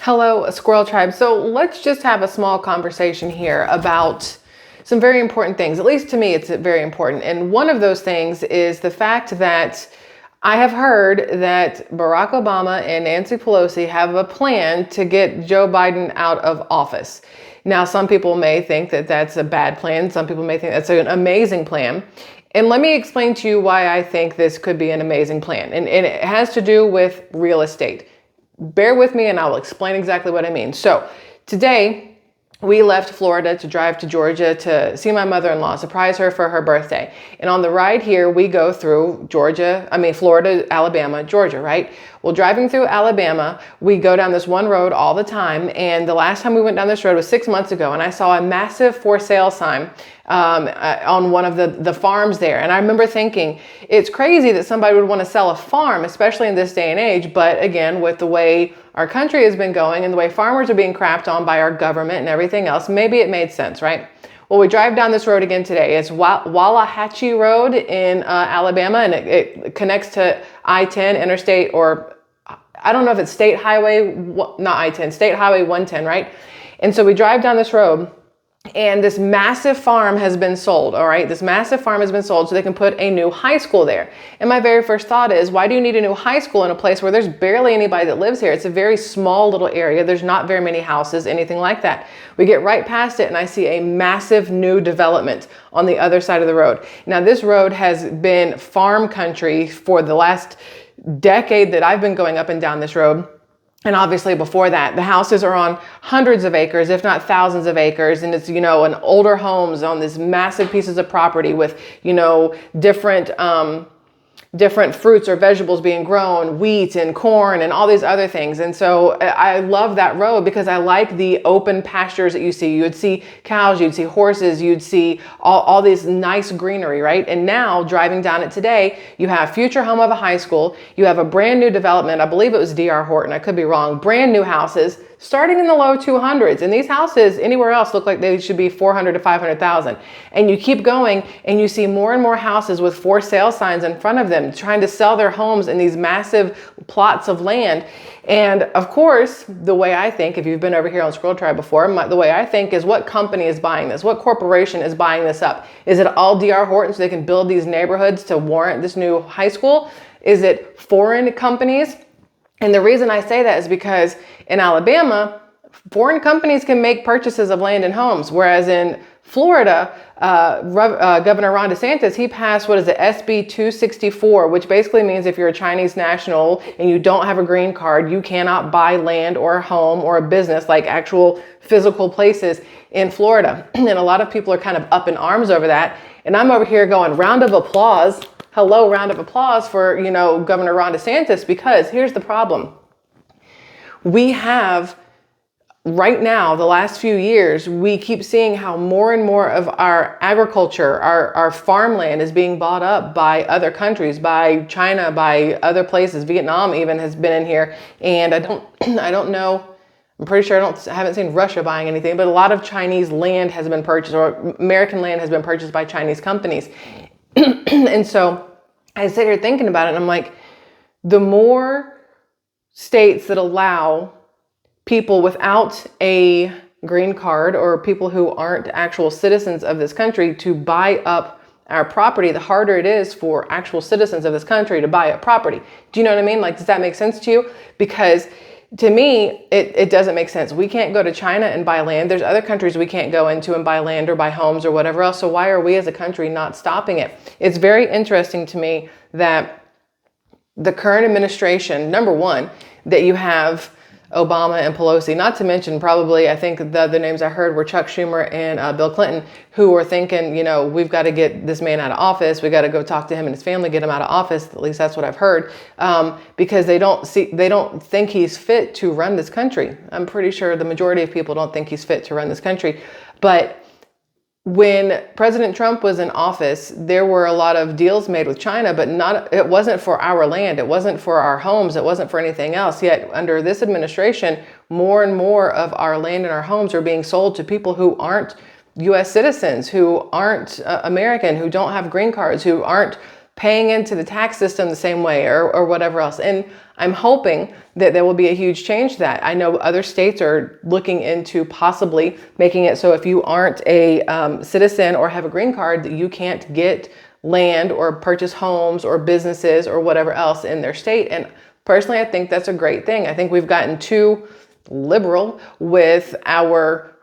Hello, Squirrel Tribe. So let's just have a small conversation here about some very important things. At least to me, it's very important. And one of those things is the fact that I have heard that Barack Obama and Nancy Pelosi have a plan to get Joe Biden out of office. Now, some people may think that that's a bad plan. Some people may think that's an amazing plan. And let me explain to you why I think this could be an amazing plan. And it has to do with real estate. Bear with me and I will explain exactly what I mean. So today we left Florida to drive to Georgia to see my mother-in-law, surprise her for her birthday. And on the ride here, we go through Florida, Alabama, Georgia, right? Well, driving through Alabama, we go down this one road all the time. And the last time we went down this road was 6 months ago. And I saw a massive for sale sign on one of the farms there. And I remember thinking, it's crazy that somebody would want to sell a farm, especially in this day and age. But again, with the way our country has been going and the way farmers are being crapped on by our government and everything else, maybe it made sense, right? Well, we drive down this road again today. It's Wallahatchie Road in Alabama, and it connects to I-10 interstate, or I don't know if it's State Highway, not I-10, State Highway 110, right? And so we drive down this road, and this massive farm has been sold, all right? This massive farm has been sold so they can put a new high school there. And my very first thought is, why do you need a new high school in a place where there's barely anybody that lives here? It's a very small little area. There's not very many houses, anything like that. We get right past it and I see a massive new development on the other side of the road. Now, this road has been farm country for the last decade that I've been going up and down this road. And obviously before that, the houses are on hundreds of acres, if not thousands of acres. And it's, an older homes on these massive pieces of property with, different fruits or vegetables being grown, wheat and corn and all these other things. And so I love that road because I like the open pastures that you see. You would see cows, you'd see horses, you'd see all these nice greenery, right? And now driving down it today, you have future home of a high school. You have a brand new development. I believe it was D.R. Horton. I could be wrong. Brand new houses starting in the low 200s. And these houses anywhere else look like they should be 400 to 500,000. And you keep going and you see more and more houses with for sale signs in front of them, trying to sell their homes in these massive plots of land. And of course, the way I think, if you've been over here on SquirrelTribe before, the way I think is, what company is buying this? What corporation is buying this up? Is it all D.R. Horton so they can build these neighborhoods to warrant this new high school? Is it foreign companies? And the reason I say that is because in Alabama, foreign companies can make purchases of land and homes, whereas in Florida, Governor Ron DeSantis, he passed, SB 264, which basically means if you're a Chinese national and you don't have a green card, you cannot buy land or a home or a business, like actual physical places in Florida. And a lot of people are kind of up in arms over that. And I'm over here going, round of applause. Hello, round of applause for, Governor Ron DeSantis, because here's the problem. We have right now, the last few years, we keep seeing how more and more of our agriculture, our farmland is being bought up by other countries, by China, by other places. Vietnam even has been in here. And I don't know. I'm pretty sure I haven't seen Russia buying anything, but a lot of Chinese land has been purchased, or American land has been purchased by Chinese companies. And so I sit here thinking about it and I'm like, the more states that allow people without a green card or people who aren't actual citizens of this country to buy up our property, the harder it is for actual citizens of this country to buy up property. Do you know what I mean? Like, does that make sense to you? Because to me, it doesn't make sense. We can't go to China and buy land. There's other countries we can't go into and buy land or buy homes or whatever else. So why are we as a country not stopping it? It's very interesting to me that the current administration, number one, that you have Obama and Pelosi, not to mention probably, I think the other names I heard were Chuck Schumer and Bill Clinton, who were thinking, we've got to get this man out of office. We got to go talk to him and his family, get him out of office. At least that's what I've heard, because they don't think he's fit to run this country. I'm pretty sure the majority of people don't think he's fit to run this country. But when President Trump was in office, there were a lot of deals made with China, but it wasn't for our land. It wasn't for our homes. It wasn't for anything else. Yet under this administration, more and more of our land and our homes are being sold to people who aren't U.S. citizens, who aren't American, who don't have green cards, who aren't paying into the tax system the same way or whatever else. And I'm hoping that there will be a huge change to that. I know other states are looking into possibly making it so if you aren't a citizen or have a green card, that you can't get land or purchase homes or businesses or whatever else in their state. And personally, I think that's a great thing. I think we've gotten too liberal with our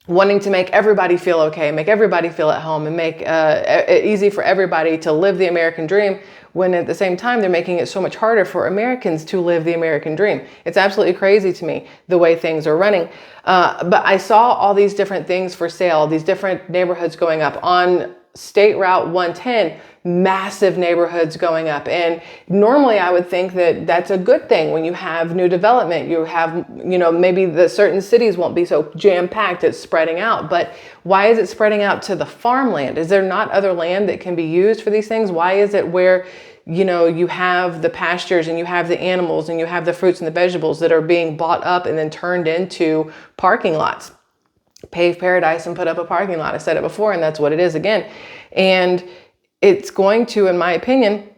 wanting to make everybody feel okay, make everybody feel at home, and make it easy for everybody to live the American dream, when at the same time they're making it so much harder for Americans to live the American dream. It's absolutely crazy to me the way things are running. But I saw all these different things for sale, these different neighborhoods going up on State Route 110, massive neighborhoods going up. And normally I would think that that's a good thing when you have new development. You have, maybe the certain cities won't be so jam-packed, it's spreading out. But why is it spreading out to the farmland? Is there not other land that can be used for these things? Why is it where, you have the pastures and you have the animals and you have the fruits and the vegetables that are being bought up and then turned into parking lots? Pave paradise and put up a parking lot. I said it before, and that's what it is again. And it's going to, in my opinion,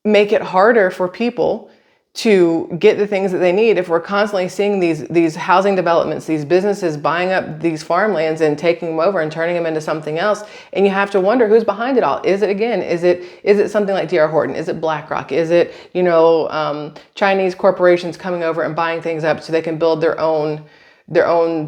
make it harder for people to get the things that they need if we're constantly seeing these housing developments, these businesses buying up these farmlands and taking them over and turning them into something else. And you have to wonder who's behind it all. Is it something like D.R. Horton? Is it BlackRock? Is it, Chinese corporations coming over and buying things up so they can build their own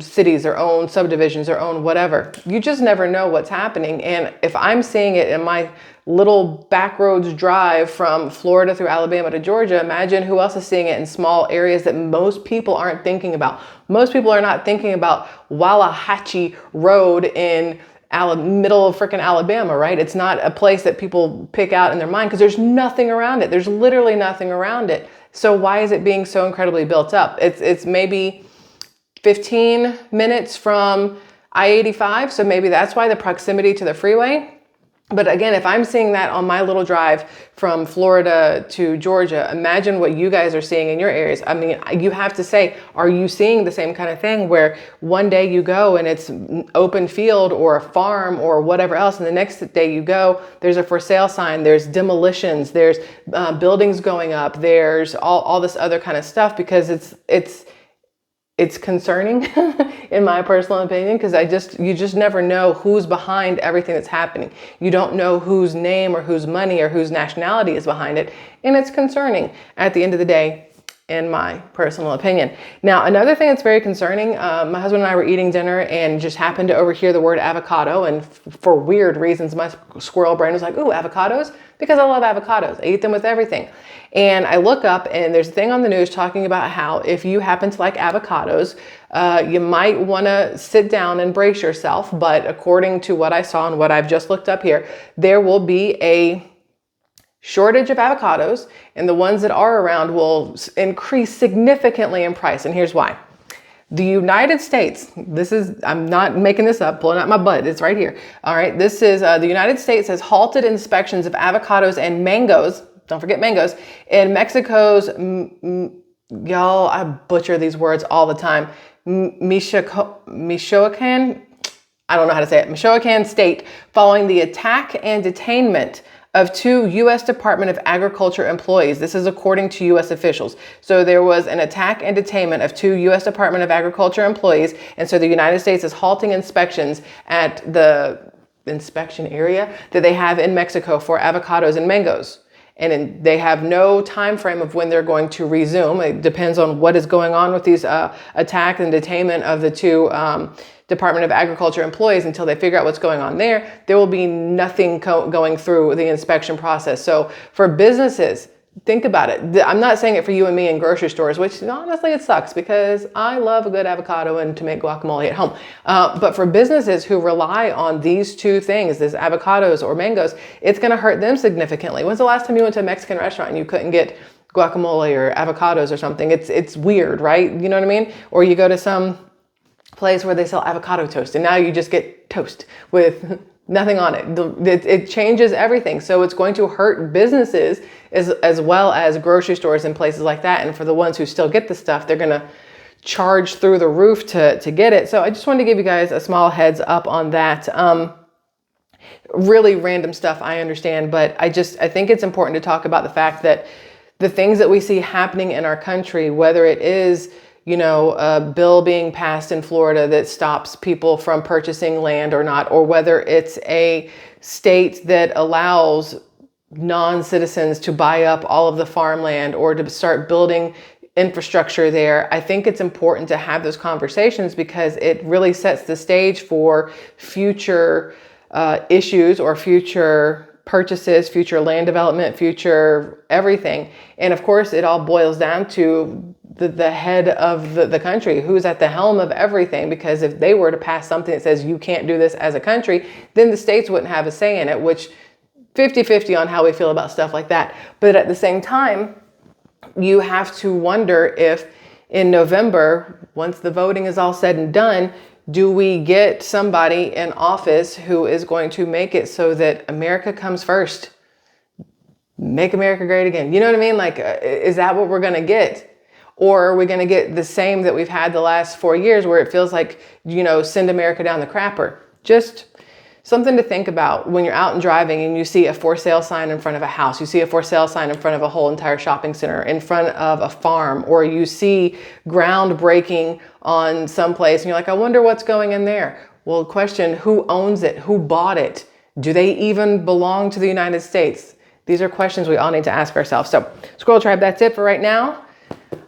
cities, their own subdivisions, their own whatever? You just never know what's happening. And if I'm seeing it in my little backroads drive from Florida through Alabama to Georgia, imagine who else is seeing it in small areas that most people aren't thinking about. Most people are not thinking about Wallahatchie Road in middle of freaking Alabama, right? It's not a place that people pick out in their mind because there's nothing around it. There's literally nothing around it. So why is it being so incredibly built up? It's maybe 15 minutes from I-85. So maybe that's why the proximity to the freeway. But again, if I'm seeing that on my little drive from Florida to Georgia, imagine what you guys are seeing in your areas. I mean, you have to say, are you seeing the same kind of thing where one day you go and it's open field or a farm or whatever else, and the next day you go, there's a for sale sign, there's demolitions, there's buildings going up, there's all this other kind of stuff, because it's concerning in my personal opinion, because you just never know who's behind everything that's happening. You don't know whose name or whose money or whose nationality is behind it. And it's concerning at the end of the day, in my personal opinion. Now, another thing that's very concerning, my husband and I were eating dinner and just happened to overhear the word avocado. And for weird reasons, my squirrel brain was like, ooh, avocados? Because I love avocados. I eat them with everything. And I look up and there's a thing on the news talking about how if you happen to like avocados, you might want to sit down and brace yourself. But according to what I saw and what I've just looked up here, there will be a shortage of avocados, and the ones that are around will increase significantly in price. And here's why. The United States, I'm not making this up, pulling out my butt, it's right here. All right, this is, the United States has halted inspections of avocados and mangoes, don't forget mangoes, in Mexico's, y'all, I butcher these words all the time, Michoacan, I don't know how to say it, Michoacan state, following the attack and detainment of 2 U.S. Department of Agriculture employees. This is according to U.S. officials. So there was an attack and detainment of 2 U.S. Department of Agriculture employees. And so the United States is halting inspections at the inspection area that they have in Mexico for avocados and mangoes. And they have no time frame of when they're going to resume. It depends on what is going on with these attack and detainment of the 2 Department of Agriculture employees until they figure out what's going on there. There will be nothing going through the inspection process. So for businesses, think about it. I'm not saying it for you and me in grocery stores, which honestly it sucks because I love a good avocado and to make guacamole at home. But for businesses who rely on these 2 things, this avocados or mangoes, it's going to hurt them significantly. When's the last time you went to a Mexican restaurant and you couldn't get guacamole or avocados or something? It's weird, right? You know what I mean? Or you go to some place where they sell avocado toast and now you just get toast with nothing on it. It changes everything. So it's going to hurt businesses as well as grocery stores and places like that. And for the ones who still get the stuff, they're going to charge through the roof to get it. So I just wanted to give you guys a small heads up on that. Really random stuff, I understand, but I think it's important to talk about the fact that the things that we see happening in our country, whether it is, you know, a bill being passed in Florida that stops people from purchasing land or not, or whether it's a state that allows non-citizens to buy up all of the farmland or to start building infrastructure there. I think it's important to have those conversations because it really sets the stage for future issues or future purchases, future land development, future everything. And of course, it all boils down to the head of the country, who's at the helm of everything. Because if they were to pass something that says you can't do this as a country, then the states wouldn't have a say in it, which 50-50 on how we feel about stuff like that. But at the same time, you have to wonder if in November, once the voting is all said and done, do we get somebody in office who is going to make it so that America comes first? Make America great again. You know what I mean? Like, is that what we're going to get? Or are we going to get the same that we've had the last 4 years where it feels like, you know, send America down the crapper? Just something to think about when you're out and driving and you see a for sale sign in front of a house, you see a for sale sign in front of a whole entire shopping center, in front of a farm, or you see ground breaking on some place and you're like, I wonder what's going in there. Well, question, who owns it? Who bought it? Do they even belong to the United States? These are questions we all need to ask ourselves. So, Squirrel Tribe, that's it for right now.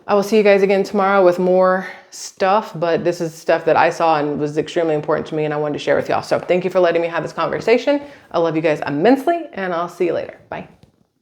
I will see you guys again tomorrow with more stuff, but this is stuff that I saw and was extremely important to me and I wanted to share with y'all. So thank you for letting me have this conversation. I love you guys immensely and I'll see you later. Bye.